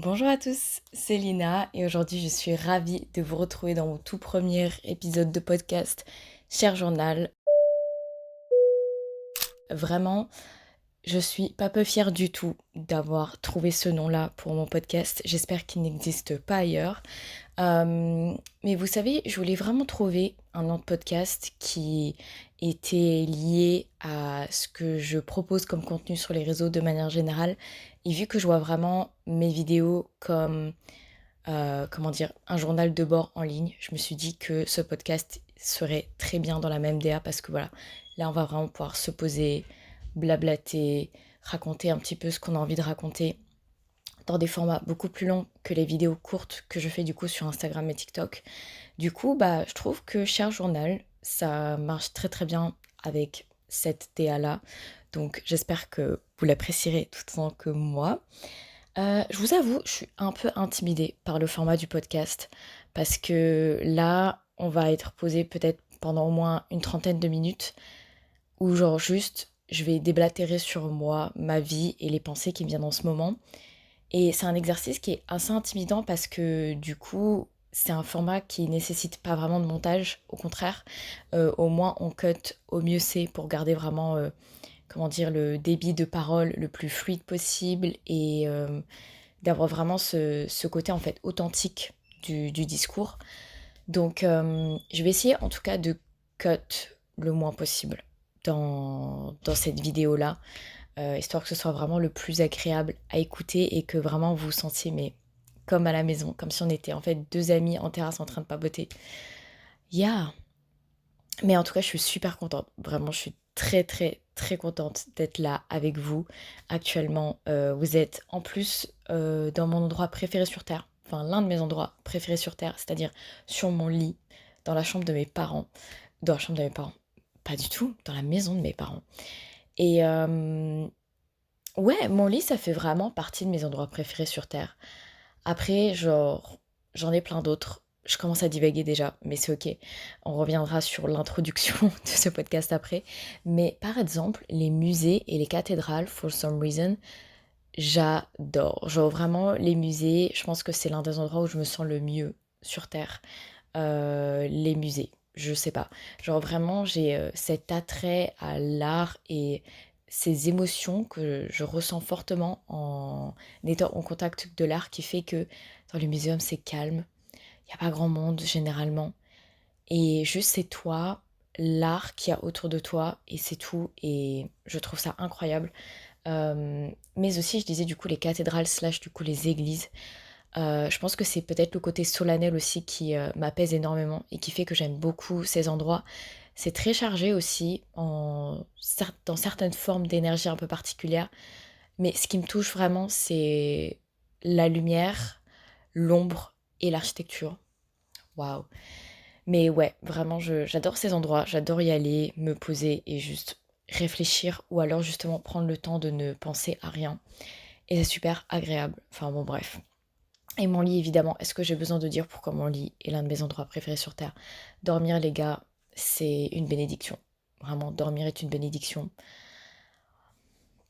Bonjour à tous, c'est Lina et aujourd'hui je suis ravie de vous retrouver dans mon tout premier épisode de podcast Cher Journal. Vraiment, je suis pas peu fière du tout d'avoir trouvé ce nom-là pour mon podcast. J'espère qu'il n'existe pas ailleurs. Mais vous savez, je voulais vraiment trouver un nom de podcast qui était lié à ce que je propose comme contenu sur les réseaux de manière générale. Et vu que je vois vraiment mes vidéos comme comment dire, un journal de bord en ligne. Je me suis dit que ce podcast serait très bien dans la même DA parce que voilà, là on va vraiment pouvoir se poser, blablater, raconter un petit peu ce qu'on a envie de raconter dans des formats beaucoup plus longs que les vidéos courtes que je fais du coup sur Instagram et TikTok. Du coup, bah, je trouve que Cher Journal, ça marche très très bien avec cette DA là. Donc j'espère que vous l'apprécierez tout autant que moi. Je vous avoue, je suis un peu intimidée par le format du podcast parce que là, on va être posé peut-être pendant au moins une trentaine de minutes où genre juste je vais déblatérer sur moi, ma vie et les pensées qui me viennent en ce moment. Et c'est un exercice qui est assez intimidant parce que du coup, c'est un format qui nécessite pas vraiment de montage, au contraire. Au moins on cut au mieux c'est pour garder vraiment comment dire, le débit de parole le plus fluide possible et d'avoir vraiment ce côté en fait authentique du discours. Donc je vais essayer en tout cas de cut le moins possible dans cette vidéo-là, histoire que ce soit vraiment le plus agréable à écouter et que vraiment vous vous sentiez mais comme à la maison, comme si on était en fait deux amis en terrasse en train de papoter. Yeah. Mais en tout cas, je suis super contente. Vraiment, je suis très très très contente d'être là avec vous actuellement. Vous êtes en plus dans mon endroit préféré sur Terre, enfin l'un de mes endroits préférés sur Terre, c'est-à-dire sur mon lit, dans la chambre de mes parents. Dans la chambre de mes parents. Pas du tout, dans la maison de mes parents. Et ouais, mon lit, ça fait vraiment partie de mes endroits préférés sur Terre. Après, genre, j'en ai plein d'autres. Je commence à divaguer déjà, mais c'est ok. On reviendra sur l'introduction de ce podcast après. Mais par exemple, les musées et les cathédrales, for some reason, j'adore. Genre vraiment, les musées, je pense que c'est l'un des endroits où je me sens le mieux sur Terre. Les musées, je sais pas. Genre vraiment, j'ai cet attrait à l'art et ces émotions que je ressens fortement en étant en contact de l'art qui fait que dans le muséum c'est calme, il n'y a pas grand monde généralement. Et juste c'est toi, l'art qu'il y a autour de toi et c'est tout. Et je trouve ça incroyable. Mais aussi je disais du coup les cathédrales slash du coup les églises. Je pense que c'est peut-être le côté solennel aussi qui m'apaise énormément et qui fait que j'aime beaucoup ces endroits. C'est très chargé aussi dans certaines formes d'énergie un peu particulières. Mais ce qui me touche vraiment, c'est la lumière, l'ombre et l'architecture. Waouh. Mais ouais, vraiment, j'adore ces endroits. J'adore y aller, me poser et juste réfléchir ou alors justement prendre le temps de ne penser à rien. Et c'est super agréable. Enfin bon, bref. Et mon lit, évidemment, est-ce que j'ai besoin de dire pourquoi mon lit est l'un de mes endroits préférés sur Terre? Dormir, les gars, c'est une bénédiction. Vraiment, dormir est une bénédiction.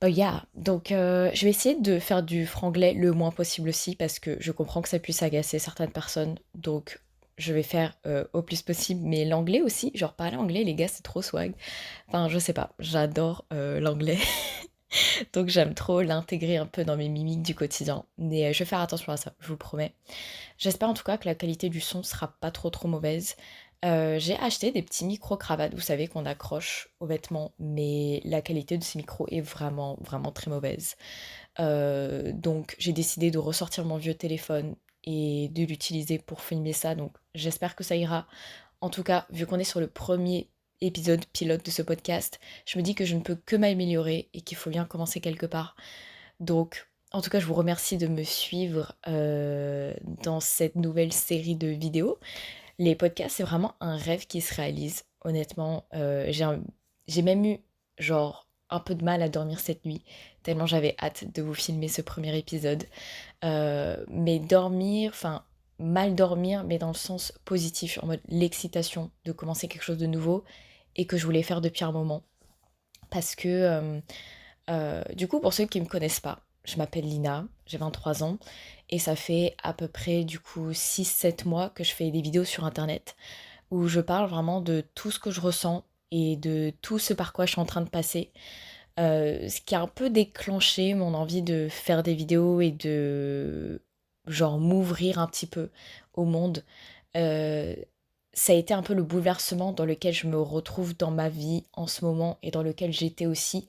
Oh yeah. Donc, je vais essayer de faire du franglais le moins possible aussi parce que je comprends que ça puisse agacer certaines personnes. Donc, je vais faire au plus possible. Mais l'anglais aussi, genre parler anglais, les gars, c'est trop swag. Enfin, je sais pas, j'adore l'anglais. Donc, j'aime trop l'intégrer un peu dans mes mimiques du quotidien. Mais je vais faire attention à ça, je vous le promets. J'espère en tout cas que la qualité du son sera pas trop trop mauvaise. J'ai acheté des petits micros-cravates, vous savez, qu'on accroche aux vêtements, mais la qualité de ces micros est vraiment vraiment très mauvaise. Donc j'ai décidé de ressortir mon vieux téléphone et de l'utiliser pour filmer ça, donc j'espère que ça ira. En tout cas, vu qu'on est sur le premier épisode pilote de ce podcast, je me dis que je ne peux que m'améliorer et qu'il faut bien commencer quelque part. Donc, en tout cas, je vous remercie de me suivre dans cette nouvelle série de vidéos. Les podcasts, c'est vraiment un rêve qui se réalise. Honnêtement, j'ai même eu genre un peu de mal à dormir cette nuit, tellement j'avais hâte de vous filmer ce premier épisode. Mais dormir, enfin mal dormir, mais dans le sens positif, en mode l'excitation de commencer quelque chose de nouveau et que je voulais faire depuis un moment. Parce que du coup, pour ceux qui ne me connaissent pas, je m'appelle Lina, j'ai 23 ans et ça fait à peu près du coup 6-7 mois que je fais des vidéos sur internet où je parle vraiment de tout ce que je ressens et de tout ce par quoi je suis en train de passer. Ce qui a un peu déclenché mon envie de faire des vidéos et de genre m'ouvrir un petit peu au monde. Euh, Ça a été un peu le bouleversement dans lequel je me retrouve dans ma vie en ce moment et dans lequel j'étais aussi.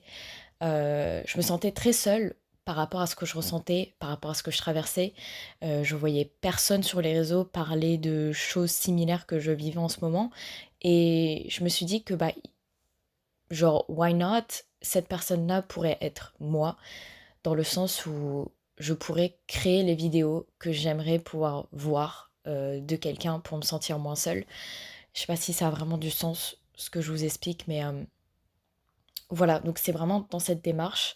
Je me sentais très seule par rapport à ce que je ressentais, par rapport à ce que je traversais. Je voyais personne sur les réseaux parler de choses similaires que je vivais en ce moment. Et je me suis dit que, bah, genre, why not? Cette personne-là pourrait être moi, dans le sens où je pourrais créer les vidéos que j'aimerais pouvoir voir de quelqu'un pour me sentir moins seule. Je sais pas si ça a vraiment du sens ce que je vous explique, mais voilà, donc c'est vraiment dans cette démarche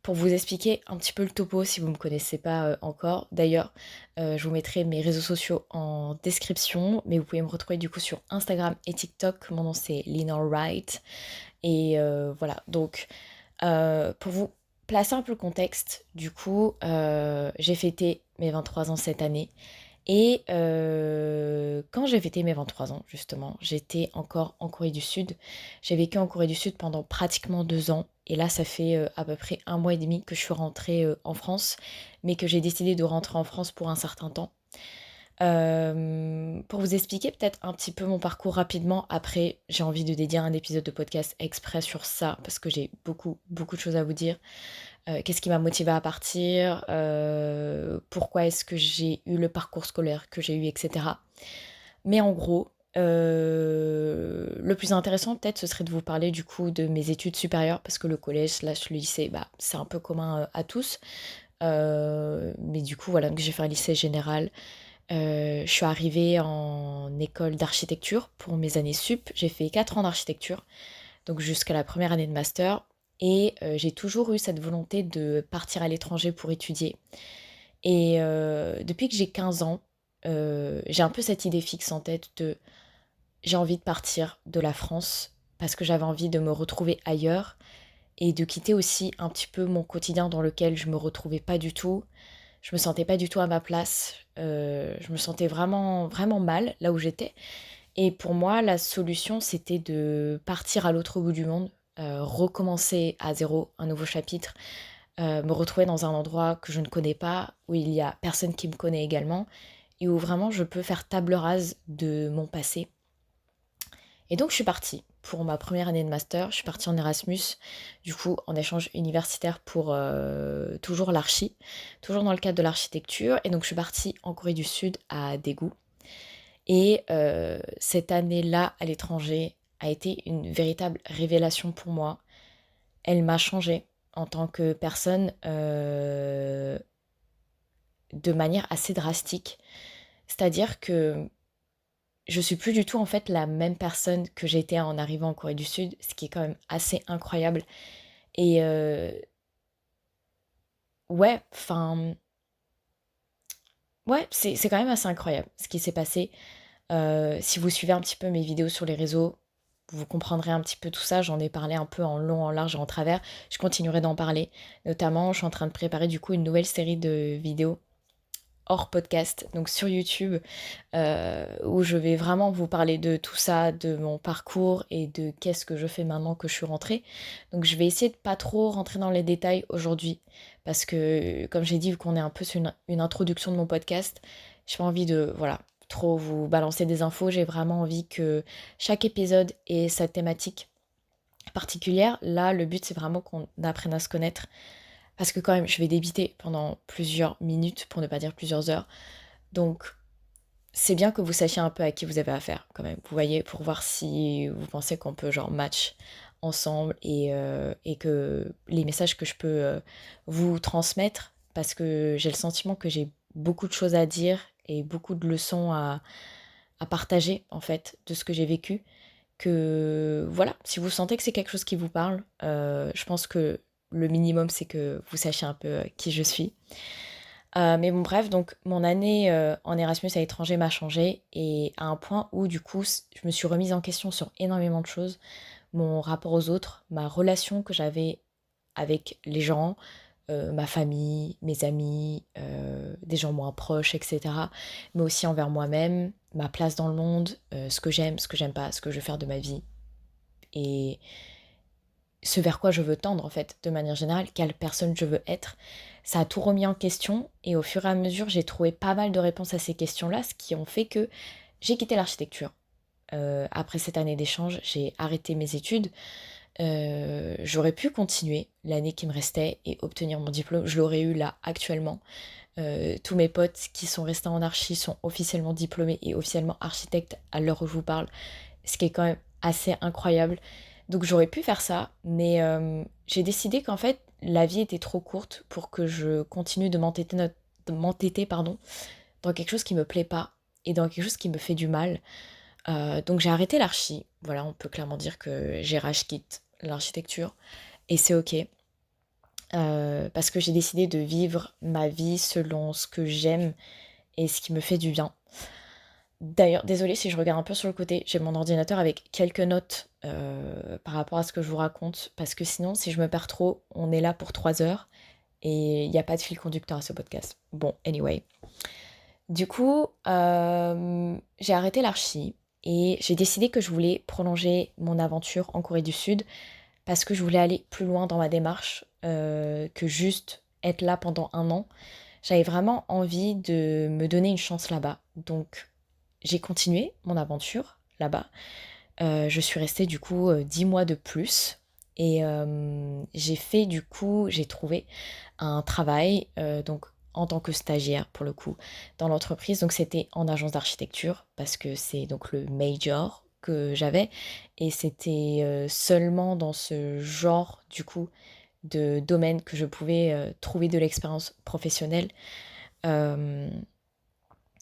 pour vous expliquer un petit peu le topo si vous ne me connaissez pas encore. D'ailleurs, je vous mettrai mes réseaux sociaux en description, mais vous pouvez me retrouver du coup sur Instagram et TikTok. Mon nom c'est Lina Wright. Et voilà, donc pour vous placer un peu le contexte, du coup, j'ai fêté mes 23 ans cette année. Et quand j'ai fêté mes 23 ans, justement, j'étais encore en Corée du Sud. J'ai vécu en Corée du Sud pendant pratiquement 2 ans. Et là, ça fait à peu près 1 mois et demi que je suis rentrée en France, mais que j'ai décidé de rentrer en France pour un certain temps. Pour vous expliquer peut-être un petit peu mon parcours rapidement, après j'ai envie de dédier un épisode de podcast exprès sur ça, parce que j'ai beaucoup, beaucoup de choses à vous dire. Qu'est-ce qui m'a motivée à partir, pourquoi est-ce que j'ai eu le parcours scolaire que j'ai eu, etc. Mais en gros, le plus intéressant peut-être ce serait de vous parler du coup de mes études supérieures, parce que le collège slash le lycée, bah, c'est un peu commun à tous. Mais du coup voilà, donc j'ai fait un lycée général. Je suis arrivée en école d'architecture pour mes années sup. J'ai fait 4 ans d'architecture, donc jusqu'à la première année de master. Et j'ai toujours eu cette volonté de partir à l'étranger pour étudier. Et depuis que j'ai 15 ans, j'ai un peu cette idée fixe en tête de j'ai envie de partir de la France parce que j'avais envie de me retrouver ailleurs et de quitter aussi un petit peu mon quotidien dans lequel je me retrouvais pas du tout. Je me sentais pas du tout à ma place. Je me sentais vraiment, vraiment mal là où j'étais. Et pour moi, la solution, c'était de partir à l'autre bout du monde, recommencer à zéro, un nouveau chapitre, me retrouver dans un endroit que je ne connais pas, où il y a personne qui me connaît également, et où vraiment je peux faire table rase de mon passé. Et donc je suis partie pour ma première année de master, je suis partie en Erasmus, du coup en échange universitaire pour toujours l'archi, toujours dans le cadre de l'architecture. Et donc je suis partie en Corée du Sud à Daegu. Et cette année-là à l'étranger a été une véritable révélation pour moi. Elle m'a changée en tant que personne de manière assez drastique. C'est-à-dire que je suis plus du tout en fait la même personne que j'étais en arrivant en Corée du Sud, ce qui est quand même assez incroyable. Et ouais, enfin, ouais, c'est quand même assez incroyable ce qui s'est passé. Si vous suivez un petit peu mes vidéos sur les réseaux, vous comprendrez un petit peu tout ça. J'en ai parlé un peu en long, en large et en travers. Je continuerai d'en parler. Notamment, je suis en train de préparer du coup une nouvelle série de vidéos hors podcast, donc sur YouTube, où je vais vraiment vous parler de tout ça, de mon parcours et de qu'est-ce que je fais maintenant que je suis rentrée. Donc je vais essayer de pas trop rentrer dans les détails aujourd'hui, parce que comme j'ai dit, vu qu'on est un peu sur une introduction de mon podcast, j'ai pas envie de, voilà, trop vous balancer des infos. J'ai vraiment envie que chaque épisode ait sa thématique particulière. Là, le but c'est vraiment qu'on apprenne à se connaître, parce que quand même, je vais débiter pendant plusieurs minutes, pour ne pas dire plusieurs heures. Donc, c'est bien que vous sachiez un peu à qui vous avez affaire, quand même. Vous voyez, pour voir si vous pensez qu'on peut, genre, match ensemble et que les messages que je peux vous transmettre, parce que j'ai le sentiment que j'ai beaucoup de choses à dire et beaucoup de leçons à partager, en fait, de ce que j'ai vécu. Que, voilà, si vous sentez que c'est quelque chose qui vous parle, je pense que le minimum, c'est que vous sachiez un peu qui je suis. Mais bon, bref, donc mon année en Erasmus à l'étranger m'a changé et à un point où, du coup, je me suis remise en question sur énormément de choses. Mon rapport aux autres, ma relation que j'avais avec les gens, ma famille, mes amis, des gens moins proches, etc. Mais aussi envers moi-même, ma place dans le monde, ce que j'aime, ce que j'aime pas, ce que je veux faire de ma vie. Et ce vers quoi je veux tendre en fait, de manière générale, quelle personne je veux être. Ça a tout remis en question et au fur et à mesure, j'ai trouvé pas mal de réponses à ces questions-là, ce qui ont fait que j'ai quitté l'architecture. Après cette année d'échange, j'ai arrêté mes études. J'aurais pu continuer l'année qui me restait et obtenir mon diplôme. Je l'aurais eu là actuellement. Tous mes potes qui sont restés en archi sont officiellement diplômés et officiellement architectes à l'heure où je vous parle, ce qui est quand même assez incroyable. Donc j'aurais pu faire ça, mais j'ai décidé qu'en fait la vie était trop courte pour que je continue de m'entêter, pardon, dans quelque chose qui me plaît pas et dans quelque chose qui me fait du mal. Donc j'ai arrêté l'archi. Voilà, on peut clairement dire que j'ai rage quitte l'architecture et c'est ok. Parce que j'ai décidé de vivre ma vie selon ce que j'aime et ce qui me fait du bien. D'ailleurs, désolée si je regarde un peu sur le côté, j'ai mon ordinateur avec quelques notes par rapport à ce que je vous raconte, parce que sinon, si je me perds trop, on est là pour 3 heures et il n'y a pas de fil conducteur à ce podcast. Bon, anyway. Du coup, j'ai arrêté l'archi et j'ai décidé que je voulais prolonger mon aventure en Corée du Sud parce que je voulais aller plus loin dans ma démarche que juste être là pendant 1 an. J'avais vraiment envie de me donner une chance là-bas. Donc, j'ai continué mon aventure là-bas. Je suis restée du coup 10 mois de plus. Et j'ai trouvé un travail, donc en tant que stagiaire pour le coup, dans l'entreprise. Donc c'était en agence d'architecture, parce que c'est donc le major que j'avais. Et c'était seulement dans ce genre du coup de domaine que je pouvais trouver de l'expérience professionnelle. Euh,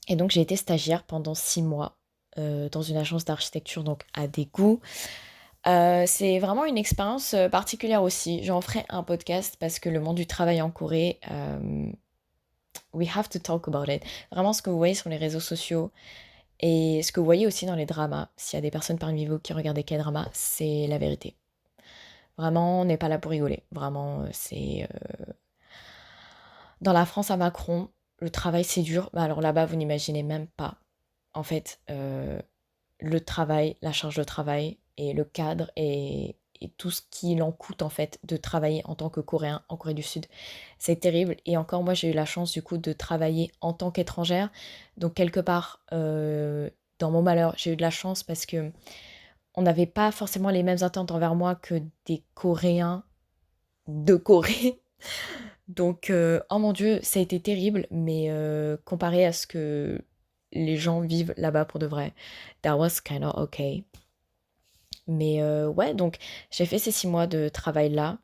et donc j'ai été stagiaire pendant 6 mois dans une agence d'architecture, donc à Daegu. C'est vraiment une expérience particulière aussi. J'en ferai un podcast parce que le monde du travail en Corée, we have to talk about it. Vraiment ce que vous voyez sur les réseaux sociaux et ce que vous voyez aussi dans les dramas, s'il y a des personnes parmi vous qui regardent des K-dramas, c'est la vérité. Vraiment, on n'est pas là pour rigoler. Vraiment, c'est... Dans la France à Macron, le travail c'est dur. Bah alors là-bas, vous n'imaginez même pas. En fait, le travail, la charge de travail et le cadre et tout ce qu'il en coûte en fait de travailler en tant que Coréen en Corée du Sud. C'est terrible. Et encore moi j'ai eu la chance du coup de travailler en tant qu'étrangère. Donc quelque part dans mon malheur j'ai eu de la chance parce que on n'avait pas forcément les mêmes attentes envers moi que des Coréens de Corée. Donc oh mon Dieu ça a été terrible mais comparé à ce que les gens vivent là-bas pour de vrai, that was kind of okay. Mais ouais, donc j'ai fait ces 6 mois de travail-là.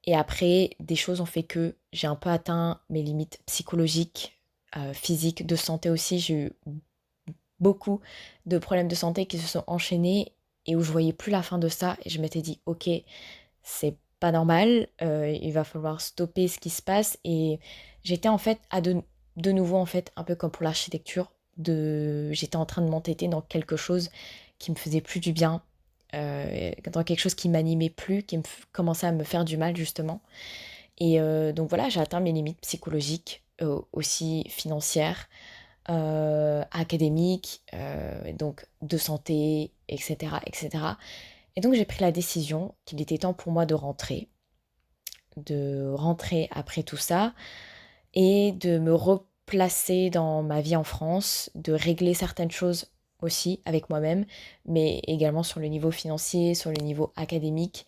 Et après, des choses ont fait que j'ai un peu atteint mes limites psychologiques, physiques, de santé aussi. J'ai eu beaucoup de problèmes de santé qui se sont enchaînés et où je voyais plus la fin de ça. Et je m'étais dit, ok, c'est pas normal, il va falloir stopper ce qui se passe. Et j'étais en fait de nouveau, en fait, un peu comme pour l'architecture, j'étais en train de m'entêter dans quelque chose qui me faisait plus du bien, dans quelque chose qui m'animait plus, qui commençait à me faire du mal justement. Et donc voilà, j'ai atteint mes limites psychologiques, aussi financières, académiques, donc de santé, etc., etc. Et donc j'ai pris la décision qu'il était temps pour moi de rentrer après tout ça et de me replacer dans ma vie en France, de régler certaines choses aussi avec moi-même, mais également sur le niveau financier, sur le niveau académique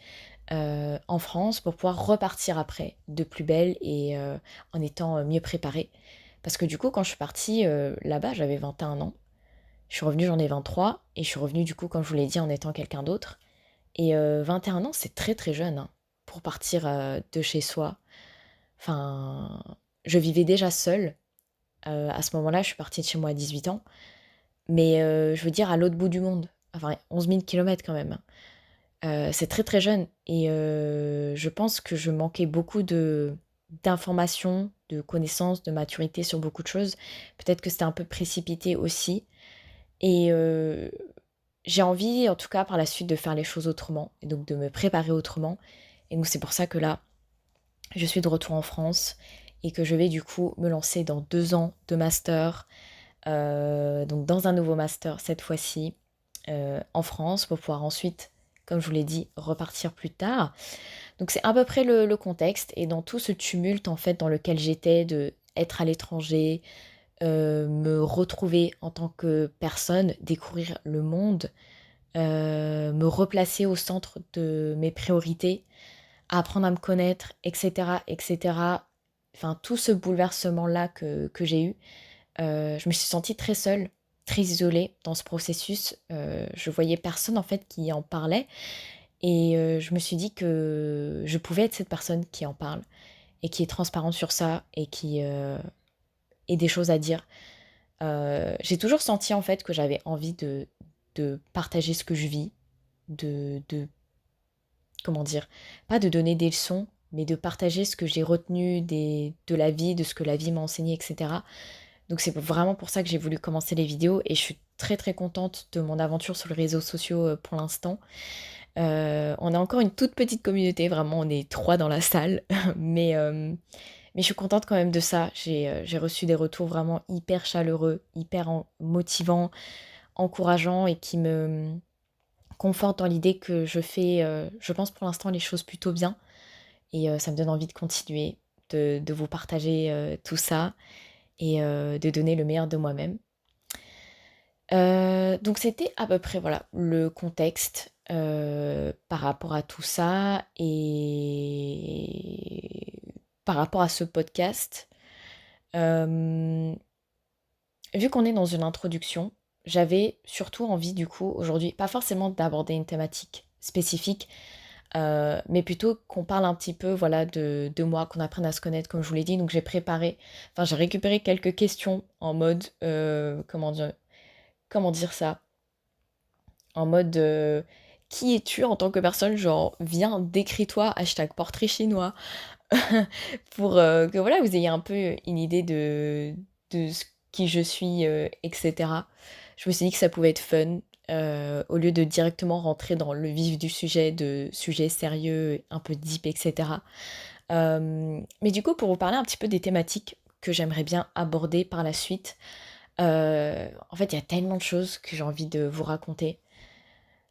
en France pour pouvoir repartir après de plus belle et en étant mieux préparée. Parce que du coup, quand je suis partie là-bas, j'avais 21 ans. Je suis revenue, j'en ai 23. Et je suis revenue, du coup, comme je vous l'ai dit, en étant quelqu'un d'autre. Et 21 ans, c'est très très jeune hein, pour partir de chez soi. Enfin, je vivais déjà seule. À ce moment-là, je suis partie de chez moi à 18 ans. Mais je veux dire, à l'autre bout du monde. Enfin, 11 000 kilomètres quand même. C'est très très jeune. Et je pense que je manquais beaucoup d'informations, de connaissances, de maturité sur beaucoup de choses. Peut-être que c'était un peu précipité aussi. Et j'ai envie, en tout cas, par la suite, de faire les choses autrement. Et donc de me préparer autrement. Et donc c'est pour ça que là, je suis de retour en France et que je vais du coup me lancer dans 2 ans de master, donc dans un nouveau master cette fois-ci, en France pour pouvoir ensuite, comme je vous l'ai dit, repartir plus tard. Donc c'est à peu près le contexte et dans tout ce tumulte en fait dans lequel j'étais de être à l'étranger, me retrouver en tant que personne, découvrir le monde, me replacer au centre de mes priorités, apprendre à me connaître, etc., etc. Enfin, tout ce bouleversement-là que j'ai eu, je me suis sentie très seule, très isolée dans ce processus. Je voyais personne en fait qui en parlait et je me suis dit que je pouvais être cette personne qui en parle et qui est transparente sur ça et qui ait des choses à dire. J'ai toujours senti en fait que j'avais envie de partager ce que je vis, de comment dire, pas de donner des leçons, mais de partager ce que j'ai retenu de la vie, de ce que la vie m'a enseigné, etc. Donc c'est vraiment pour ça que j'ai voulu commencer les vidéos et je suis très très contente de mon aventure sur les réseaux sociaux pour l'instant. On a encore une toute petite communauté, vraiment on est 3 dans la salle, mais je suis contente quand même de ça. J'ai reçu des retours vraiment hyper chaleureux, hyper motivants, encourageants et qui me confortent dans l'idée que je fais, je pense pour l'instant, les choses plutôt bien. Et ça me donne envie de continuer, de vous partager tout ça et de donner le meilleur de moi-même. Donc c'était à peu près voilà le contexte par rapport à tout ça et par rapport à ce podcast. Euh, Vu qu'on est dans une introduction, j'avais surtout envie du coup aujourd'hui, pas forcément d'aborder une thématique spécifique, mais plutôt qu'on parle un petit peu voilà de moi, qu'on apprenne à se connaître comme je vous l'ai dit. Donc j'ai récupéré quelques questions en mode, comment dire ça? En mode, qui es-tu en tant que personne? Genre, viens, décris-toi, hashtag portrait chinois, pour que voilà, vous ayez un peu une idée qui je suis, etc. Je me suis dit que ça pouvait être fun, au lieu de directement rentrer dans le vif du sujet, de sujets sérieux, un peu deep, etc. Mais du coup, pour vous parler un petit peu des thématiques que j'aimerais bien aborder par la suite, en fait, il y a tellement de choses que j'ai envie de vous raconter.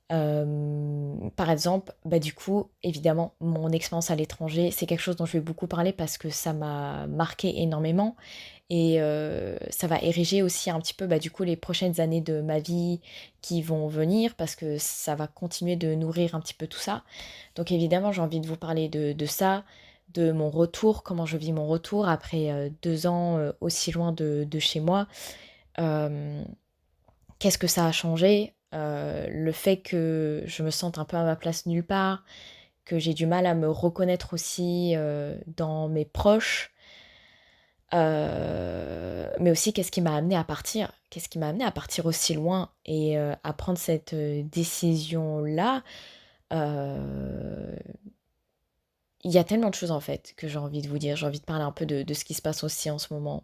Par exemple, bah, du coup, évidemment, mon expérience à l'étranger, c'est quelque chose dont je vais beaucoup parler parce que ça m'a marqué énormément et ça va ériger aussi un petit peu, bah, du coup, les prochaines années de ma vie qui vont venir parce que ça va continuer de nourrir un petit peu tout ça. Donc évidemment, j'ai envie de vous parler de ça, de mon retour, comment je vis mon retour après 2 ans aussi loin de chez moi. Hem, Qu'est-ce que ça a changé? Le fait que je me sente un peu à ma place nulle part, que j'ai du mal à me reconnaître aussi, dans mes proches. Mais aussi qu'est-ce qui m'a amené à partir? Qu'est-ce qui m'a amené à partir aussi loin et à prendre cette, décision-là? Heu, il y a tellement de choses en fait que j'ai envie de vous dire. J'ai envie de parler un peu de ce qui se passe aussi en ce moment,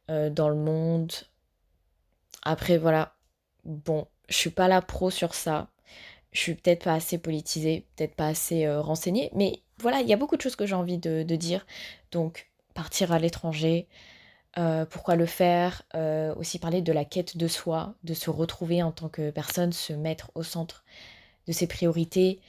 dans le monde. Après voilà, bon, je suis pas la pro sur ça. Je suis peut-être pas assez politisée, peut-être pas assez renseignée, mais voilà, il y a beaucoup de choses que j'ai envie de dire. Donc, partir à l'étranger, pourquoi le faire, aussi parler de la quête de soi, de se retrouver en tant que personne, se mettre au centre de ses priorités,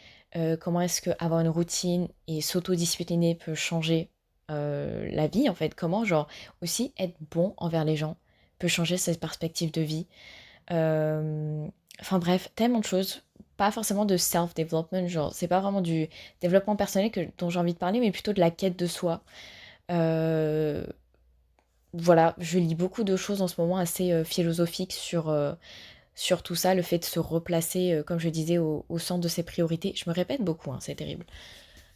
comment est-ce que avoir une routine et s'autodiscipliner peut changer la vie en fait, comment genre aussi être bon envers les gens peut changer cette perspective de vie. Euh, Enfin bref, tellement de choses. Pas forcément de self-development, genre c'est pas vraiment du développement personnel dont j'ai envie de parler, mais plutôt de la quête de soi. Euh, voilà, je lis beaucoup de choses en ce moment assez philosophiques sur tout ça, le fait de se replacer, comme je disais, au centre de ses priorités. Je me répète beaucoup, hein, c'est terrible.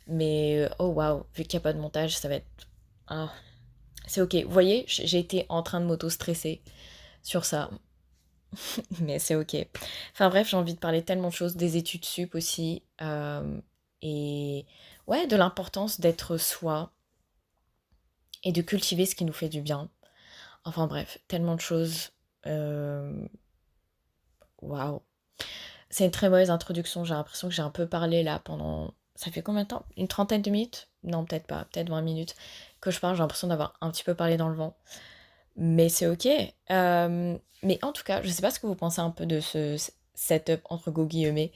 Mais oh waouh, vu qu'il n'y a pas de montage, ça va être... Ah, c'est ok. Vous voyez, j'ai été en train de m'auto-stresser sur ça. Mais c'est ok. Enfin bref, j'ai envie de parler tellement de choses, des études sup aussi, et ouais, de l'importance d'être soi et de cultiver ce qui nous fait du bien. Enfin bref, tellement de choses. euh, Waouh. C'est une très mauvaise introduction, j'ai l'impression que j'ai un peu parlé là pendant ça fait combien de temps? Une trentaine de minutes? Non, peut-être pas, peut-être 20 minutes que je parle. J'ai l'impression d'avoir un petit peu parlé dans le vent. Mais c'est ok. Mais en tout cas, je sais pas ce que vous pensez un peu de ce setup entre guillemets.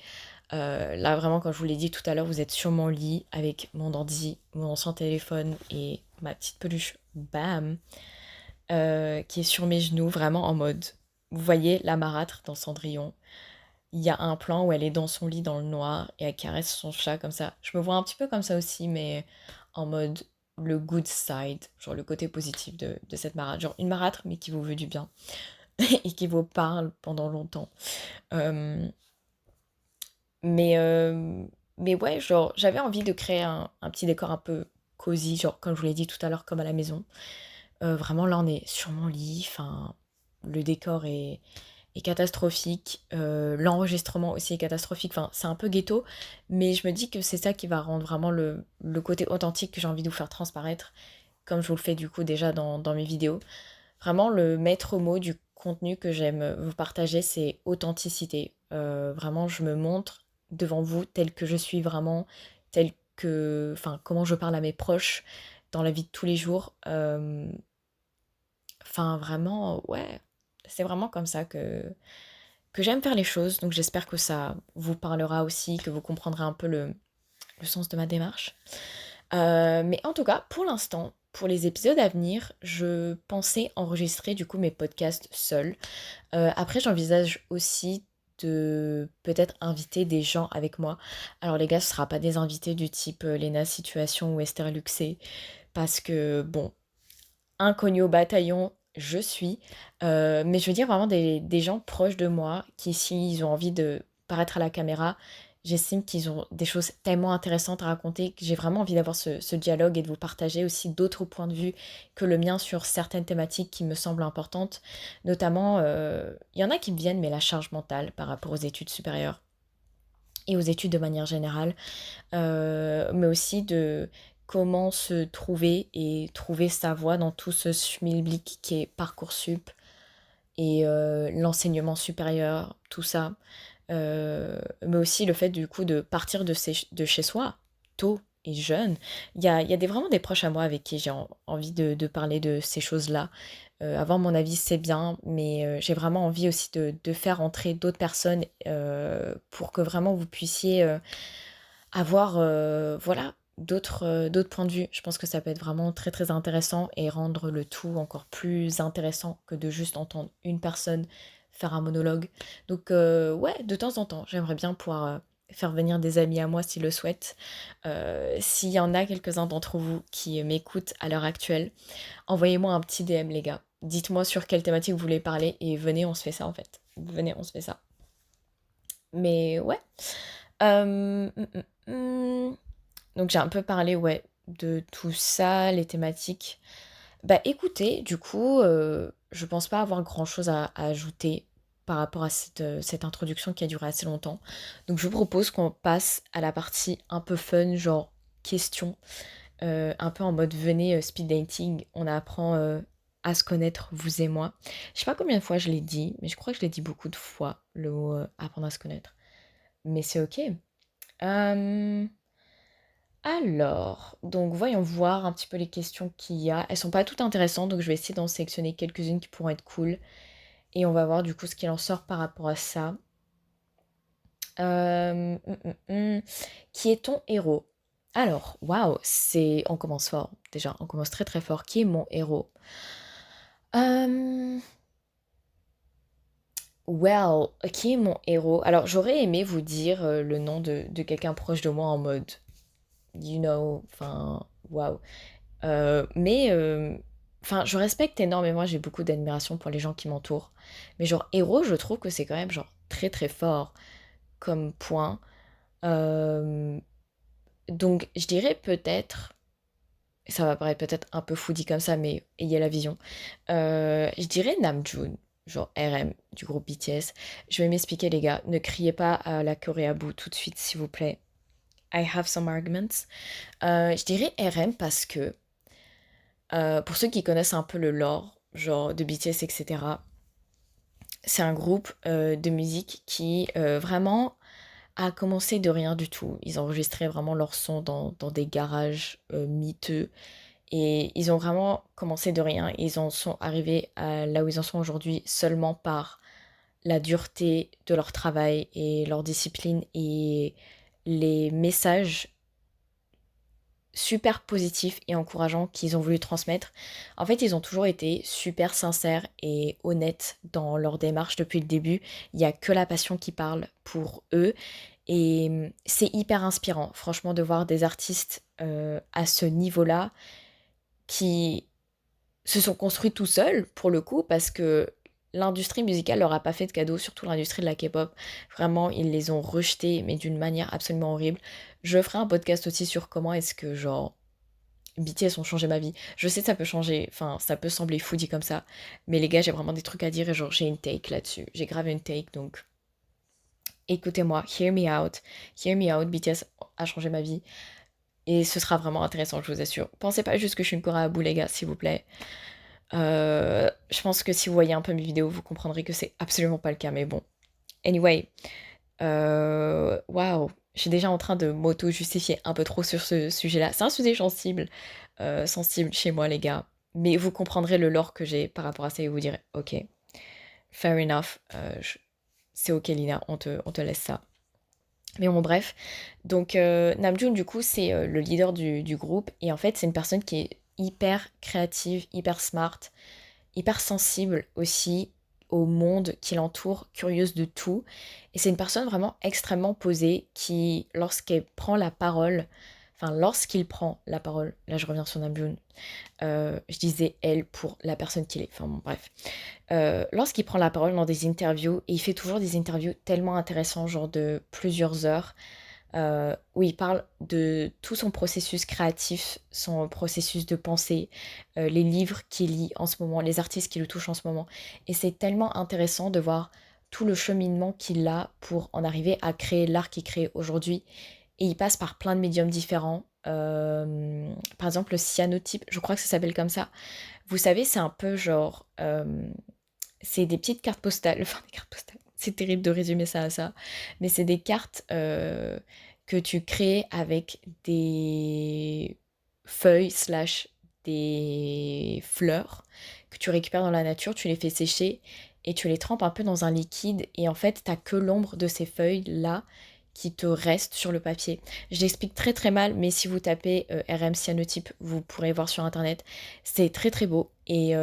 Là, vraiment, comme je vous l'ai dit tout à l'heure, vous êtes sur mon lit avec mon ordi, mon ancien téléphone et ma petite peluche, bam, qui est sur mes genoux, vraiment en mode. Vous voyez la marâtre dans Cendrillon. Il y a un plan où elle est dans son lit dans le noir et elle caresse son chat comme ça. Je me vois un petit peu comme ça aussi, mais en mode le good side, genre le côté positif de cette marâtre. Genre une marâtre, mais qui vous veut du bien et qui vous parle pendant longtemps. Euh, mais, euh, mais ouais, genre j'avais envie de créer un petit décor un peu cosy, genre comme je vous l'ai dit tout à l'heure, comme à la maison. Vraiment, là, on est sur mon lit, enfin, le décor est catastrophique. L'enregistrement aussi est catastrophique. Enfin, c'est un peu ghetto, mais je me dis que c'est ça qui va rendre vraiment le côté authentique que j'ai envie de vous faire transparaître, comme je vous le fais du coup déjà dans mes vidéos. Vraiment, le maître mot du contenu que j'aime vous partager, c'est authenticité. Vraiment, je me montre devant vous tel que je suis vraiment, tel que, enfin, comment je parle à mes proches dans la vie de tous les jours. Enfin, vraiment, ouais, c'est vraiment comme ça que j'aime faire les choses. Donc j'espère que ça vous parlera aussi, que vous comprendrez un peu le sens de ma démarche. Mais en tout cas, pour l'instant, pour les épisodes à venir, je pensais enregistrer du coup mes podcasts seuls. Après, j'envisage aussi de peut-être inviter des gens avec moi. Alors les gars, ce sera pas des invités du type Lena Situation ou Esther Luxé, parce que bon, inconnue au bataillon, je suis. Mais je veux dire vraiment des gens proches de moi qui, s'ils ont envie de paraître à la caméra, j'estime qu'ils ont des choses tellement intéressantes à raconter que j'ai vraiment envie d'avoir ce dialogue et de vous partager aussi d'autres points de vue que le mien sur certaines thématiques qui me semblent importantes. Notamment, il y en a qui me viennent, mais la charge mentale par rapport aux études supérieures et aux études de manière générale, mais aussi de comment se trouver et trouver sa voie dans tout ce schmilblick qui est Parcoursup et l'enseignement supérieur, tout ça. Mais aussi le fait du coup de partir de chez soi, tôt et jeune. Il y a vraiment des proches à moi avec qui j'ai envie de parler de ces choses-là. Avoir mon avis, c'est bien, mais j'ai vraiment envie aussi de faire entrer d'autres personnes pour que vraiment vous puissiez avoir voilà, d'autres points de vue. Je pense que ça peut être vraiment très très intéressant et rendre le tout encore plus intéressant que de juste entendre une personne faire un monologue. Donc ouais, de temps en temps, j'aimerais bien pouvoir faire venir des amis à moi s'ils le souhaitent. S'il y en a quelques-uns d'entre vous qui m'écoutent à l'heure actuelle, envoyez-moi un petit DM les gars. Dites-moi sur quelle thématique vous voulez parler et venez, on se fait ça en fait. Venez, on se fait ça. Mais ouais. Euh, hum, hum, hum. Donc j'ai un peu parlé, ouais, de tout ça, les thématiques. Bah écoutez, du coup, je pense pas avoir grand-chose à ajouter par rapport à cette introduction qui a duré assez longtemps. Donc je vous propose qu'on passe à la partie un peu fun, genre questions, un peu en mode venez speed dating, on apprend à se connaître, vous et moi. Je sais pas combien de fois je l'ai dit, mais je crois que je l'ai dit beaucoup de fois, le mot apprendre à se connaître. Mais c'est ok. Euh, alors, donc voyons voir un petit peu les questions qu'il y a. Elles sont pas toutes intéressantes, donc je vais essayer d'en sélectionner quelques-unes qui pourront être cool. Et on va voir du coup ce qu'il en sort par rapport à ça. Hum. Qui est ton héros? Alors, waouh, on commence fort. Déjà, on commence très très fort. Qui est mon héros? Hum, well, qui est mon héros? Alors, j'aurais aimé vous dire le nom de quelqu'un proche de moi en mode, enfin, waouh. Mais enfin, je respecte énormément, j'ai beaucoup d'admiration pour les gens qui m'entourent. Mais genre héros, je trouve que c'est quand même genre très très fort comme point. Euh, donc je dirais peut-être, ça va paraître peut-être un peu fou dit comme ça, mais ayez la vision. Je dirais Namjoon, genre RM du groupe BTS. Je vais m'expliquer les gars, ne criez pas à la Coréabou tout de suite s'il vous plaît. I have some arguments. Je dirais RM parce que pour ceux qui connaissent un peu le lore, genre de BTS, etc., c'est un groupe de musique qui vraiment a commencé de rien du tout. Ils enregistraient vraiment leur son dans des garages miteux. Et ils ont vraiment commencé de rien. Ils en sont arrivés à là où ils en sont aujourd'hui seulement par la dureté de leur travail et leur discipline et les messages super positifs et encourageants qu'ils ont voulu transmettre. En fait, ils ont toujours été super sincères et honnêtes dans leur démarche depuis le début. Il n'y a que la passion qui parle pour eux. Et c'est hyper inspirant, franchement, de voir des artistes à ce niveau-là qui se sont construits tout seuls, pour le coup, parce que l'industrie musicale leur a pas fait de cadeau, surtout l'industrie de la K-pop. Vraiment, ils les ont rejetés, mais d'une manière absolument horrible. Je ferai un podcast aussi sur comment est-ce que, genre, BTS ont changé ma vie. Je sais que ça peut changer, enfin, ça peut sembler fou dit comme ça, mais les gars, j'ai vraiment des trucs à dire et genre, j'ai une take là-dessus. J'ai grave une take, donc écoutez-moi, hear me out, BTS a changé ma vie. Et ce sera vraiment intéressant, je vous assure. Pensez pas juste que je suis une Cora à bout, les gars, s'il vous plaît. Je pense que si vous voyez un peu mes vidéos, vous comprendrez que c'est absolument pas le cas, mais bon. Anyway, waouh, je suis déjà en train de m'auto-justifier un peu trop sur ce sujet-là. C'est un sujet sensible chez moi, les gars. Mais vous comprendrez le lore que j'ai par rapport à ça et vous direz, ok, fair enough, c'est ok, Lina, on te laisse ça. Mais bon, bref. Donc, Namjoon, du coup, c'est le leader du groupe. Et en fait, c'est une personne qui est hyper créative, hyper smart, hyper sensible aussi au monde qui l'entoure, curieuse de tout. Et c'est une personne vraiment extrêmement posée qui, lorsqu'elle prend la parole, enfin lorsqu'il prend la parole, là je reviens sur Namjoon, je disais elle pour la personne qu'il est, enfin bon bref. Lorsqu'il prend la parole dans des interviews, et il fait toujours des interviews tellement intéressantes, genre de plusieurs heures, où il parle de tout son processus créatif, son processus de pensée, les livres qu'il lit en ce moment, les artistes qui le touchent en ce moment. Et c'est tellement intéressant de voir tout le cheminement qu'il a pour en arriver à créer l'art qu'il crée aujourd'hui. Et il passe par plein de médiums différents. Par exemple, le cyanotype, je crois que ça s'appelle comme ça. Vous savez, c'est un peu genre... c'est des petites cartes postales, enfin des cartes postales, c'est terrible de résumer ça à ça, mais c'est des cartes que tu crées avec des feuilles slash des fleurs que tu récupères dans la nature, tu les fais sécher et tu les trempes un peu dans un liquide et en fait t'as que l'ombre de ces feuilles là qui te reste sur le papier. Je l'explique très très mal, mais si vous tapez RM cyanotype, vous pourrez voir sur internet. C'est très très beau. Et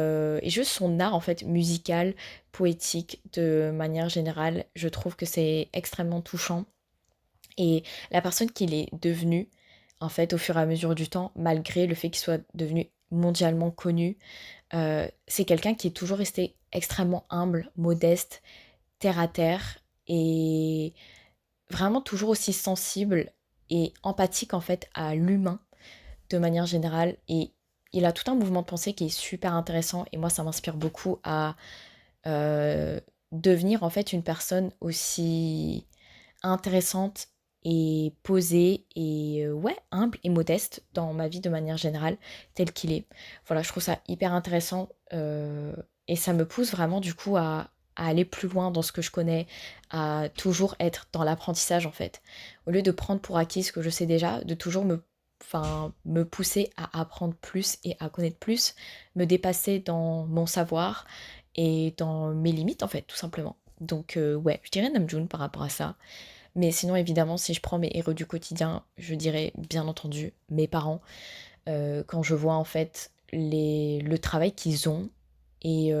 juste son art en fait musical, poétique de manière générale, je trouve que c'est extrêmement touchant. Et la personne qu'il est devenu, en fait, au fur et à mesure du temps, malgré le fait qu'il soit devenu mondialement connu, c'est quelqu'un qui est toujours resté extrêmement humble, modeste, terre à terre et vraiment toujours aussi sensible et empathique en fait à l'humain de manière générale. Et il a tout un mouvement de pensée qui est super intéressant et moi ça m'inspire beaucoup à euh, devenir en fait une personne aussi intéressante et posée et ouais, humble et modeste dans ma vie de manière générale, tel qu'il est. Voilà, je trouve ça hyper intéressant et ça me pousse vraiment du coup à aller plus loin dans ce que je connais, à toujours être dans l'apprentissage en fait. Au lieu de prendre pour acquis ce que je sais déjà, de toujours me pousser à apprendre plus et à connaître plus, me dépasser dans mon savoir et dans mes limites en fait, tout simplement. Donc ouais, je dirais Namjoon par rapport à ça. Mais sinon, évidemment, si je prends mes héros du quotidien, je dirais bien entendu mes parents. Quand je vois en fait le travail qu'ils ont et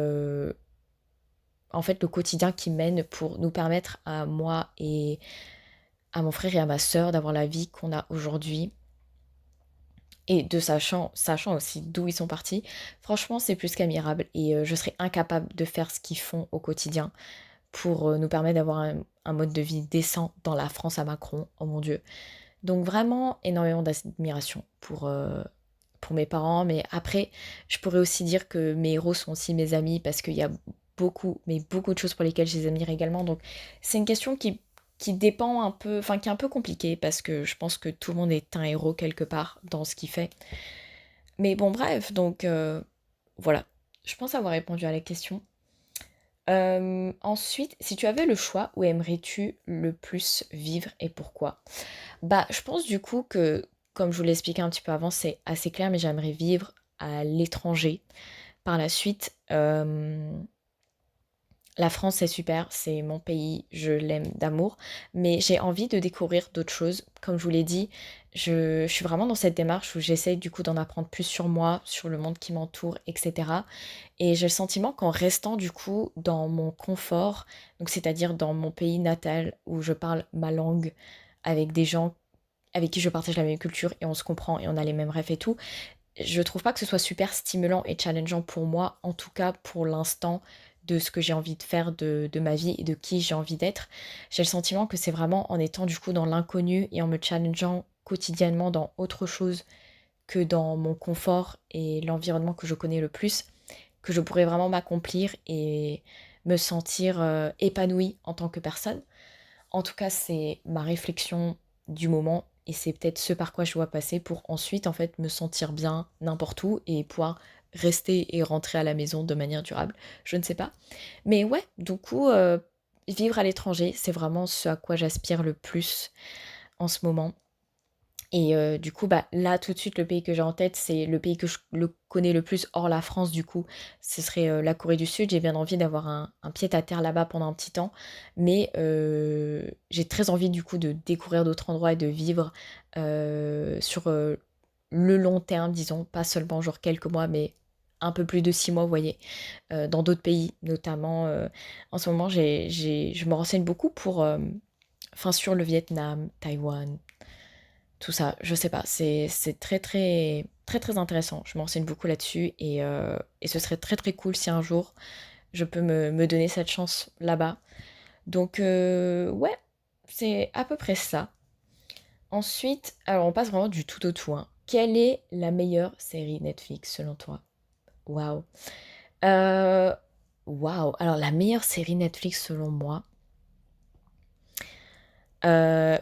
en fait le quotidien qu'ils mènent pour nous permettre à moi et à mon frère et à ma sœur d'avoir la vie qu'on a aujourd'hui et de sachant aussi d'où ils sont partis, franchement c'est plus qu'admirable et je serais incapable de faire ce qu'ils font au quotidien pour nous permettre d'avoir un mode de vie décent dans la France à Macron, oh mon Dieu. Donc vraiment énormément d'admiration pour mes parents, mais après, je pourrais aussi dire que mes héros sont aussi mes amis parce qu'il y a beaucoup, mais beaucoup de choses pour lesquelles je les admire également. Donc c'est une question qui dépend un peu, enfin qui est un peu compliquée parce que je pense que tout le monde est un héros quelque part dans ce qu'il fait. Mais bon, bref, donc voilà. Je pense avoir répondu à la question. Ensuite, si tu avais le choix, où aimerais-tu le plus vivre et pourquoi? Bah, je pense du coup que, comme je vous l'ai expliqué un petit peu avant, c'est assez clair, mais j'aimerais vivre à l'étranger. Par la suite, la France, c'est super, c'est mon pays, je l'aime d'amour, mais j'ai envie de découvrir d'autres choses. Comme je vous l'ai dit, je suis vraiment dans cette démarche où j'essaye du coup d'en apprendre plus sur moi, sur le monde qui m'entoure, etc. Et j'ai le sentiment qu'en restant du coup dans mon confort, donc c'est-à-dire dans mon pays natal où je parle ma langue avec des gens avec qui je partage la même culture et on se comprend et on a les mêmes rêves et tout, je trouve pas que ce soit super stimulant et challengeant pour moi, en tout cas pour l'instant, de ce que j'ai envie de faire de ma vie et de qui j'ai envie d'être. J'ai le sentiment que c'est vraiment en étant du coup dans l'inconnu et en me challengeant quotidiennement dans autre chose que dans mon confort et l'environnement que je connais le plus, que je pourrais vraiment m'accomplir et me sentir épanouie en tant que personne. En tout cas, c'est ma réflexion du moment et c'est peut-être ce par quoi je dois passer pour ensuite en fait me sentir bien n'importe où et pouvoir rester et rentrer à la maison de manière durable. Je ne sais pas. Mais ouais, du coup, vivre à l'étranger, c'est vraiment ce à quoi j'aspire le plus en ce moment. Et du coup, bah, là, tout de suite, le pays que j'ai en tête, c'est le pays que je le connais le plus hors la France, du coup, ce serait, la Corée du Sud. J'ai bien envie d'avoir un pied-à-terre là-bas pendant un petit temps, mais j'ai très envie, du coup, de découvrir d'autres endroits et de vivre, sur, le long terme, disons, pas seulement genre quelques mois, mais un peu plus de 6 mois, vous voyez? Dans d'autres pays, notamment, en ce moment, je me renseigne beaucoup pour, enfin, sur le Vietnam, Taïwan, tout ça, je sais pas, c'est très, très, très, très intéressant. Je m'enseigne beaucoup là-dessus et ce serait très, très cool si un jour je peux me donner cette chance là-bas. Donc ouais, c'est à peu près ça. Ensuite, alors on passe vraiment du tout au tout, hein. Quelle est la meilleure série Netflix selon toi? Waouh. Heu, waouh, alors la meilleure série Netflix selon moi,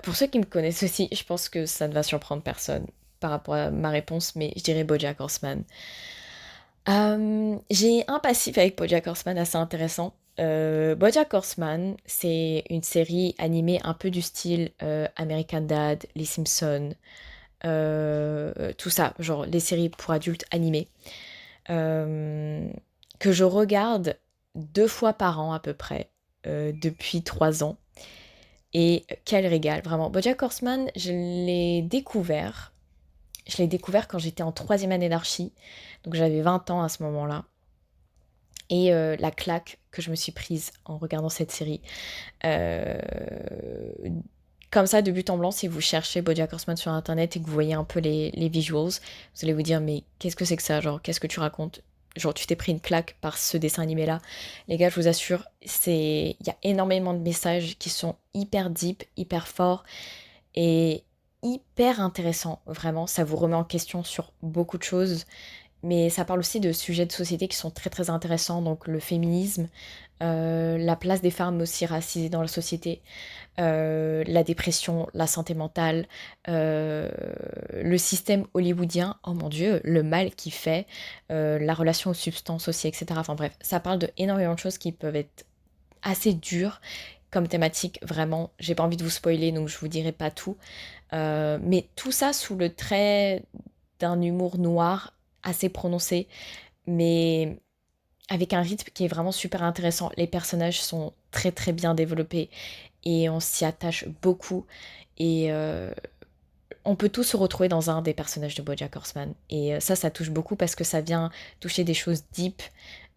pour ceux qui me connaissent aussi, je pense que ça ne va surprendre personne par rapport à ma réponse, mais je dirais BoJack Horseman. J'ai un passif avec BoJack Horseman assez intéressant. BoJack Horseman, c'est une série animée un peu du style, American Dad, Les Simpsons, tout ça, genre les séries pour adultes animées, hem, que je regarde 2 fois par an à peu près, depuis 3 ans. Et quel régal, vraiment. BoJack Horseman, je l'ai découvert quand j'étais en troisième année d'archi, donc j'avais 20 ans à ce moment-là. Et la claque que je me suis prise en regardant cette série. Euh, Comme ça, de but en blanc, si vous cherchez BoJack Horseman sur Internet et que vous voyez un peu les visuals, vous allez vous dire, mais qu'est-ce que c'est que ça? Genre, qu'est-ce que tu racontes? Genre, tu t'es pris une claque par ce dessin animé-là. Les gars, je vous assure, il y a énormément de messages qui sont hyper deep, hyper forts et hyper intéressants. Vraiment, ça vous remet en question sur beaucoup de choses. Mais ça parle aussi de sujets de société qui sont très très intéressants, donc le féminisme, la place des femmes aussi racisées dans la société, la dépression, la santé mentale, le système hollywoodien, oh mon Dieu, le mal qu'il fait, la relation aux substances aussi, etc. Enfin bref, ça parle de énormément de choses qui peuvent être assez dures comme thématique, vraiment. J'ai pas envie de vous spoiler, donc je vous dirai pas tout. Mais tout ça sous le trait d'un humour noir assez prononcé, mais avec un rythme qui est vraiment super intéressant. Les personnages sont très très bien développés et on s'y attache beaucoup. Et on peut tous se retrouver dans un des personnages de BoJack Horseman. Et ça touche beaucoup parce que ça vient toucher des choses deep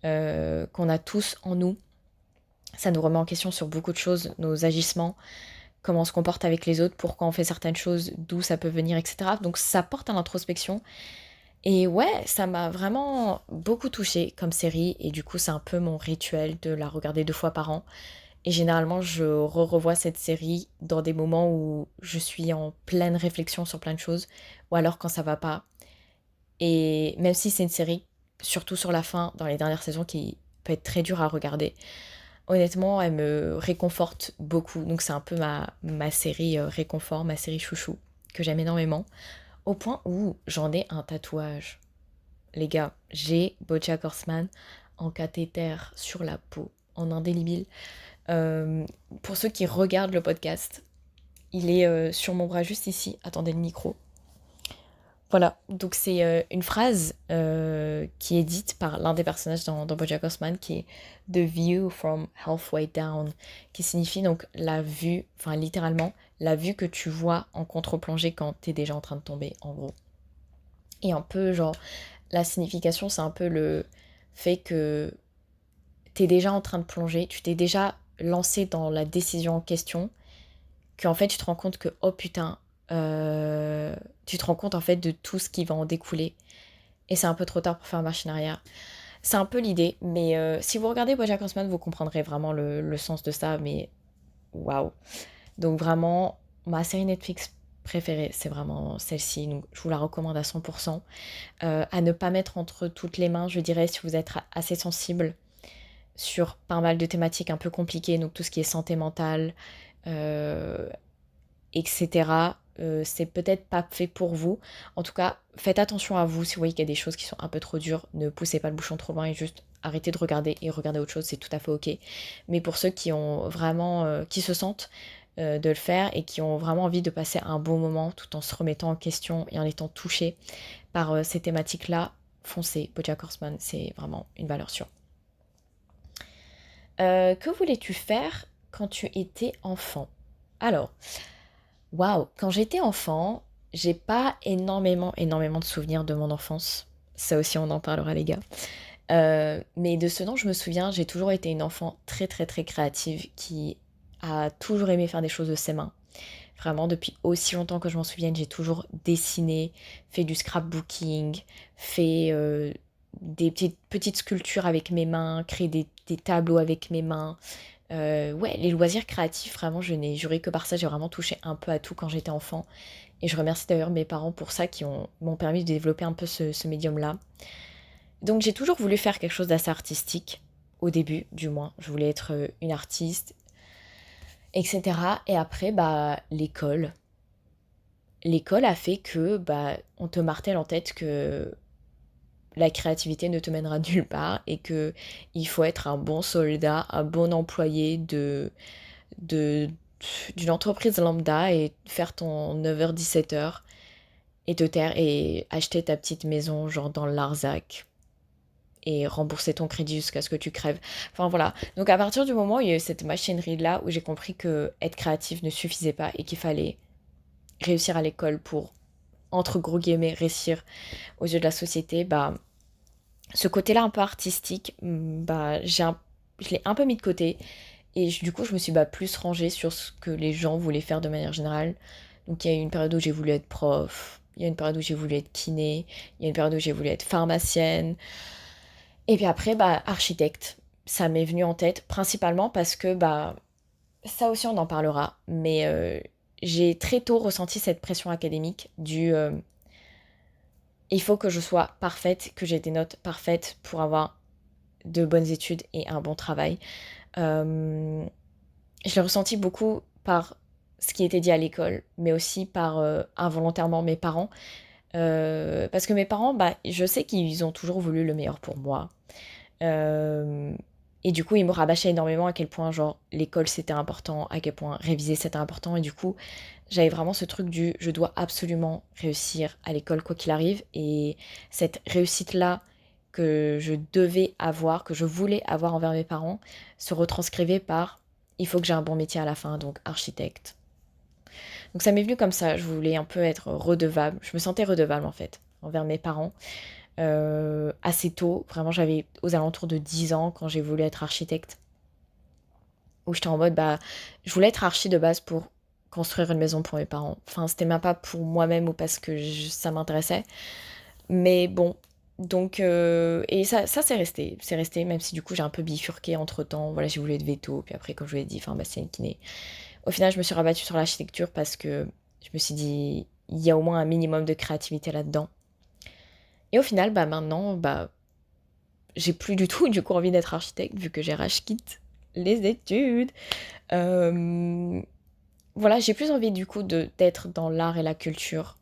qu'on a tous en nous. Ça nous remet en question sur beaucoup de choses, nos agissements, comment on se comporte avec les autres, pourquoi on fait certaines choses, d'où ça peut venir, etc. Donc ça porte à l'introspection. Et ouais, ça m'a vraiment beaucoup touchée comme série et du coup c'est un peu mon rituel de la regarder 2 fois par an. Et généralement je revois cette série dans des moments où je suis en pleine réflexion sur plein de choses ou alors quand ça va pas. Et même si c'est une série, surtout sur la fin, dans les dernières saisons, qui peut être très dure à regarder, honnêtement elle me réconforte beaucoup. Donc c'est un peu ma série réconfort, ma série chouchou que j'aime énormément. Au point où j'en ai un tatouage. Les gars, j'ai BoJack Horseman en cathéter sur la peau. en indélébile. Pour ceux qui regardent le podcast, il est sur mon bras juste ici. Attendez le micro. Voilà, donc c'est une phrase qui est dite par l'un des personnages dans BoJack Horseman, qui est The view from halfway down, qui signifie donc la vue, enfin littéralement, la vue que tu vois en contre-plongée quand t'es déjà en train de tomber, en gros. Et un peu genre, la signification, c'est un peu le fait que t'es déjà en train de plonger, tu t'es déjà lancé dans la décision en question, qu'en fait tu te rends compte que, oh putain, tu te rends compte en fait de tout ce qui va en découler. Et c'est un peu trop tard pour faire machine arrière. C'est un peu l'idée, mais si vous regardez BoJack Horseman, vous comprendrez vraiment le sens de ça, mais waouh. Donc vraiment, ma série Netflix préférée, c'est vraiment celle-ci, donc je vous la recommande à 100%. À ne pas mettre entre toutes les mains, je dirais, si vous êtes assez sensible sur pas mal de thématiques un peu compliquées, donc tout ce qui est santé mentale, euh, etc. C'est peut-être pas fait pour vous. En tout cas, faites attention à vous. Si vous voyez qu'il y a des choses qui sont un peu trop dures, ne poussez pas le bouchon trop loin et juste arrêtez de regarder et regardez autre chose, c'est tout à fait ok. Mais pour ceux qui ont vraiment, qui se sentent de le faire et qui ont vraiment envie de passer un bon moment tout en se remettant en question et en étant touchés par ces thématiques-là, foncez. BoJack Horseman, c'est vraiment une valeur sûre. Que voulais-tu faire quand tu étais enfant? Alors, waouh, quand j'étais enfant, j'ai pas énormément de souvenirs de mon enfance. Ça aussi, on en parlera, les gars. Mais de ce dont je me souviens, j'ai toujours été une enfant très créative qui a toujours aimé faire des choses de ses mains. Vraiment, depuis aussi longtemps que je m'en souvienne, j'ai toujours dessiné, fait du scrapbooking, fait des petites sculptures avec mes mains, créé des tableaux avec mes mains. Ouais, les loisirs créatifs, vraiment, je n'ai juré que par ça. J'ai vraiment touché un peu à tout quand j'étais enfant. Et je remercie d'ailleurs mes parents pour ça, qui m'ont permis de développer un peu ce médium-là. Donc j'ai toujours voulu faire quelque chose d'assez artistique, au début du moins. Je voulais être une artiste, etc. Et après, bah, l'école. L'école a fait que, bah, on te martèle en tête que la créativité ne te mènera nulle part et que il faut être un bon soldat, un bon employé de, d'une entreprise lambda et faire ton 9h-17h et te taire et acheter ta petite maison genre dans le Larzac et rembourser ton crédit jusqu'à ce que tu crèves. Enfin voilà. Donc à partir du moment où il y a eu cette machinerie-là, où j'ai compris que être créatif ne suffisait pas et qu'il fallait réussir à l'école pour, entre gros guillemets, réussir aux yeux de la société, bah ce côté-là un peu artistique, bah je l'ai un peu mis de côté. Et du coup, je me suis bah, plus rangée sur ce que les gens voulaient faire de manière générale. Donc il y a eu une période où j'ai voulu être prof, il y a une période où j'ai voulu être kiné, il y a une période où j'ai voulu être pharmacienne. Et puis après, bah, architecte. Ça m'est venu en tête, principalement parce que, bah, ça aussi on en parlera, mais j'ai très tôt ressenti cette pression académique du il faut que je sois parfaite, que j'ai des notes parfaites pour avoir de bonnes études et un bon travail. Euh, je l'ai ressenti beaucoup par ce qui était dit à l'école, mais aussi par involontairement mes parents. Parce que mes parents, bah, je sais qu'ils ont toujours voulu le meilleur pour moi. Euh, et du coup, ils me rabâchaient énormément à quel point, genre, l'école c'était important, à quel point réviser c'était important. Et du coup, j'avais vraiment ce truc du je dois absolument réussir à l'école quoi qu'il arrive. Et cette réussite-là que je devais avoir, que je voulais avoir envers mes parents, se retranscrivait par il faut que j'ai un bon métier à la fin, donc architecte. Donc ça m'est venu comme ça, je voulais un peu être redevable, je me sentais redevable en fait, envers mes parents. Assez tôt, vraiment j'avais aux alentours de 10 ans quand j'ai voulu être architecte, où j'étais en mode bah je voulais être archi de base pour construire une maison pour mes parents. Enfin c'était même pas pour moi-même ou parce que ça m'intéressait, mais bon. Donc et ça c'est resté même si du coup j'ai un peu bifurqué entre temps. Voilà j'ai voulu être veto puis après comme je vous l'ai dit, enfin bah c'est une kiné. Au final je me suis rabattue sur l'architecture parce que je me suis dit il y a au moins un minimum de créativité là-dedans. Et au final bah maintenant bah j'ai plus du tout du coup envie d'être architecte vu que j'ai rage quitte les études. Euh, voilà, j'ai plus envie du coup d'être dans l'art et la culture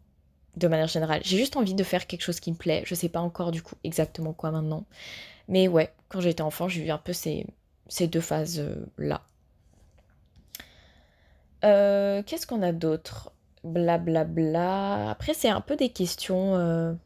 de manière générale. J'ai juste envie de faire quelque chose qui me plaît. Je sais pas encore du coup exactement quoi maintenant. Mais ouais, quand j'étais enfant, j'ai eu un peu ces deux phases-là. Qu'est-ce qu'on a d'autre? Blablabla. Après, c'est un peu des questions.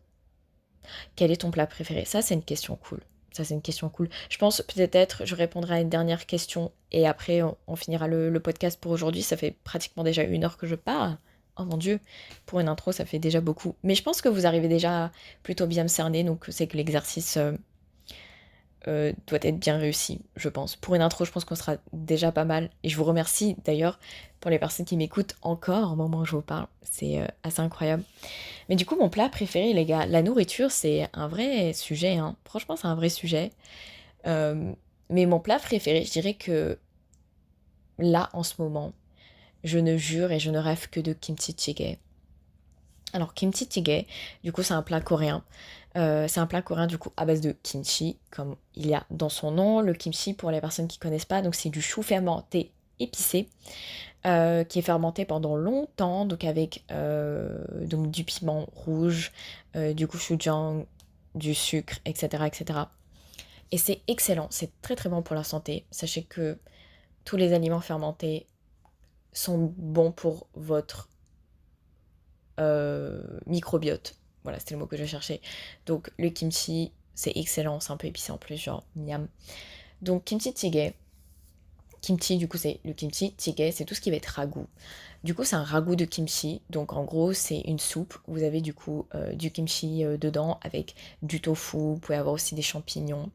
Quel est ton plat préféré? Ça, c'est une question cool. Ça, c'est une question cool. Je pense peut-être, je répondrai à une dernière question et après, on finira le podcast pour aujourd'hui. Ça fait pratiquement déjà 1 heure que je parle. Oh mon Dieu, pour une intro, ça fait déjà beaucoup. Mais je pense que vous arrivez déjà à plutôt bien me cerner, donc c'est que l'exercice doit être bien réussi, je pense. Pour une intro, je pense qu'on sera déjà pas mal. Et je vous remercie d'ailleurs pour les personnes qui m'écoutent encore au moment où je vous parle. C'est assez incroyable. Mais du coup, mon plat préféré, les gars, la nourriture, c'est un vrai sujet, hein. Franchement, c'est un vrai sujet. Euh, mais mon plat préféré, je dirais que là, en ce moment, je ne jure et je ne rêve que de kimchi jjigae. Alors, kimchi jjigae, du coup, c'est un plat coréen. C'est un plat coréen, du coup, à base de kimchi, comme il y a dans son nom. Le kimchi, pour les personnes qui connaissent pas, donc c'est du chou fermenté épicé, qui est fermenté pendant longtemps, donc avec donc du piment rouge, du gochujang, du sucre, etc., etc. Et c'est excellent, c'est très très bon pour la santé. Sachez que tous les aliments fermentés sont bons pour votre microbiote. Voilà, c'était le mot que je cherchais. Donc le kimchi, c'est excellent, c'est un peu épicé en plus, genre miam. Donc kimchi jjigae. Kimchi, du coup, c'est le kimchi jjigae, c'est tout ce qui va être ragoût. Du coup, c'est un ragoût de kimchi. Donc, en gros, c'est une soupe. Vous avez du coup du kimchi dedans avec du tofu. Vous pouvez avoir aussi des champignons.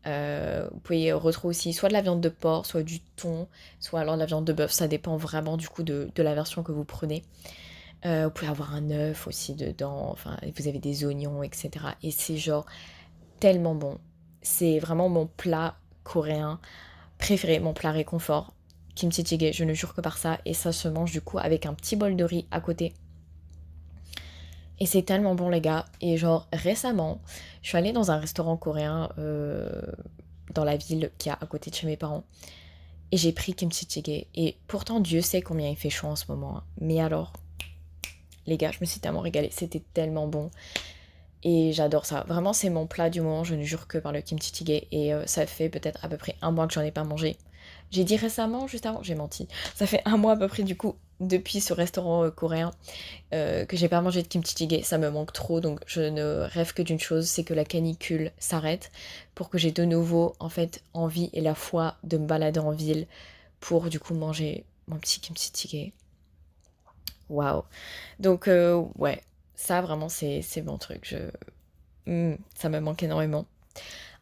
Vous pouvez retrouver aussi soit de la viande de porc, soit du thon, soit alors de la viande de bœuf. Ça dépend vraiment du coup de la version que vous prenez. Vous pouvez avoir un œuf aussi dedans. Enfin, vous avez des oignons, etc. Et c'est genre tellement bon. C'est vraiment mon plat coréen préféré, mon plat réconfort. Kimchi jjigae, je ne jure que par ça. Et ça se mange du coup avec un petit bol de riz à côté. Et c'est tellement bon les gars. Et genre récemment, je suis allée dans un restaurant coréen dans la ville qui est à côté de chez mes parents. Et j'ai pris kimchi jjigae. Et pourtant Dieu sait combien il fait chaud en ce moment, hein. Mais alors, les gars, je me suis tellement régalée. C'était tellement bon. Et j'adore ça. Vraiment, c'est mon plat du moment. Je ne jure que par le kimchi jjigae. Et ça fait peut-être à peu près 1 mois que j'en ai pas mangé. J'ai dit récemment, juste avant, j'ai menti. Ça fait 1 mois à peu près du coup depuis ce restaurant coréen que j'ai pas mangé de kimchi jjigae. Ça me manque trop, donc je ne rêve que d'une chose, c'est que la canicule s'arrête pour que j'ai de nouveau en fait envie et la foi de me balader en ville pour du coup manger mon petit kimchi jjigae. Waouh. Donc ouais, ça vraiment c'est mon truc. Ça me manque énormément.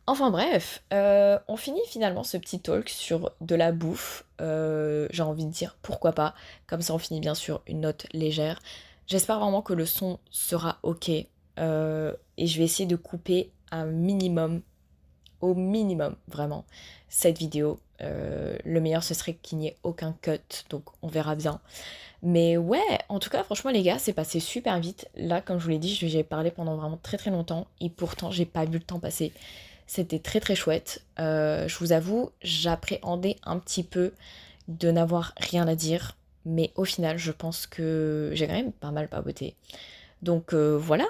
Enfin bref, on finit finalement ce petit talk sur de la bouffe. J'ai envie de dire pourquoi pas. Comme ça, on finit bien sur une note légère. J'espère vraiment que le son sera ok. Et je vais essayer de couper un minimum, au minimum vraiment, cette vidéo. Le meilleur, ce serait qu'il n'y ait aucun cut. Donc on verra bien. Mais ouais, en tout cas, franchement, les gars, c'est passé super vite. Là, comme je vous l'ai dit, j'ai parlé pendant vraiment très très longtemps. Et pourtant, j'ai pas vu le temps passer. C'était très très chouette. Je vous avoue, j'appréhendais un petit peu de n'avoir rien à dire. Mais au final, je pense que j'ai quand même pas mal papoté. Donc voilà,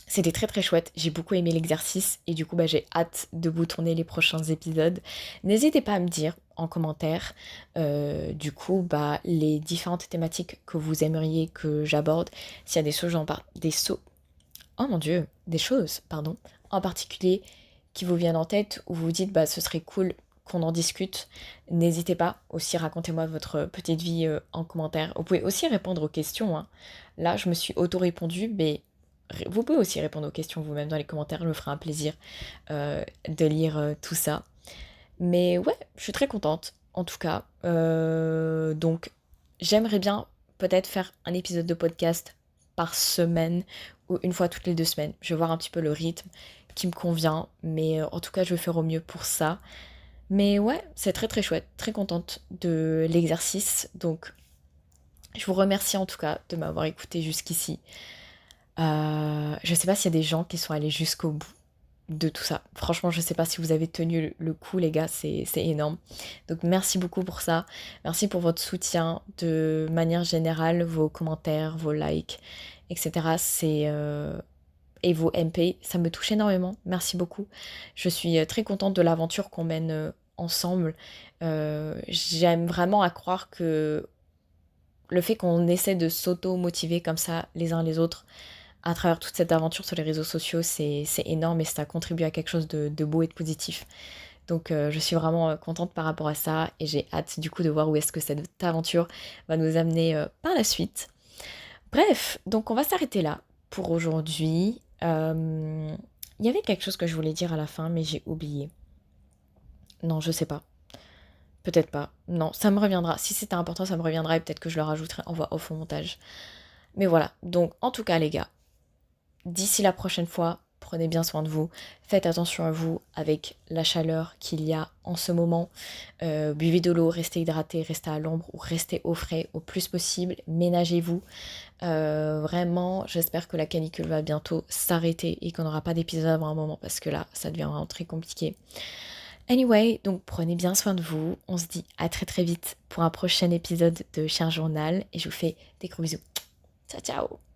c'était très très chouette. J'ai beaucoup aimé l'exercice. Et du coup, bah, j'ai hâte de vous tourner les prochains épisodes. N'hésitez pas à me dire en commentaire, du coup, bah, les différentes thématiques que vous aimeriez que j'aborde. S'il y a des choses, oh mon Dieu, des choses, pardon, en particulier qui vous viennent en tête ou vous vous dites bah ce serait cool qu'on en discute, n'hésitez pas aussi, racontez-moi votre petite vie en commentaire. Vous pouvez aussi répondre aux questions, hein. Là, je me suis auto-répondu, mais vous pouvez aussi répondre aux questions vous-même dans les commentaires, je me ferai un plaisir de lire tout ça. Mais ouais, je suis très contente, en tout cas. Donc, j'aimerais bien peut-être faire un épisode de podcast par semaine ou une fois toutes les 2 semaines. Je vais voir un petit peu le rythme qui me convient, mais en tout cas, je vais faire au mieux pour ça. Mais ouais, c'est très très chouette, très contente de l'exercice. Donc, je vous remercie en tout cas de m'avoir écouté jusqu'ici. Je sais pas s'il y a des gens qui sont allés jusqu'au bout de tout ça. Franchement, je sais pas si vous avez tenu le coup, les gars, c'est énorme. Donc merci beaucoup pour ça. Merci pour votre soutien de manière générale, vos commentaires, vos likes, etc. Et vos MP, ça me touche énormément. Merci beaucoup. Je suis très contente de l'aventure qu'on mène ensemble. J'aime vraiment à croire que le fait qu'on essaie de s'auto-motiver comme ça les uns les autres à travers toute cette aventure sur les réseaux sociaux, c'est énorme et ça contribue à quelque chose de beau et de positif. Donc je suis vraiment contente par rapport à ça et j'ai hâte du coup de voir où est-ce que cette aventure va nous amener par la suite. Bref, donc on va s'arrêter là pour aujourd'hui. Il y avait quelque chose que je voulais dire à la fin, mais j'ai oublié. Non, je sais pas. Peut-être pas. Non, ça me reviendra. Si c'était important, ça me reviendra et peut-être que je le rajouterai en voix off au montage. Mais voilà. Donc, en tout cas, les gars, d'ici la prochaine fois, prenez bien soin de vous. Faites attention à vous avec la chaleur qu'il y a en ce moment. Buvez de l'eau, restez hydraté, restez à l'ombre ou restez au frais au plus possible. Ménagez-vous. Vraiment, j'espère que la canicule va bientôt s'arrêter et qu'on n'aura pas d'épisode avant un moment parce que là, ça devient vraiment très compliqué. Anyway, donc prenez bien soin de vous. On se dit à très très vite pour un prochain épisode de Cher Journal et je vous fais des gros bisous. Ciao ciao!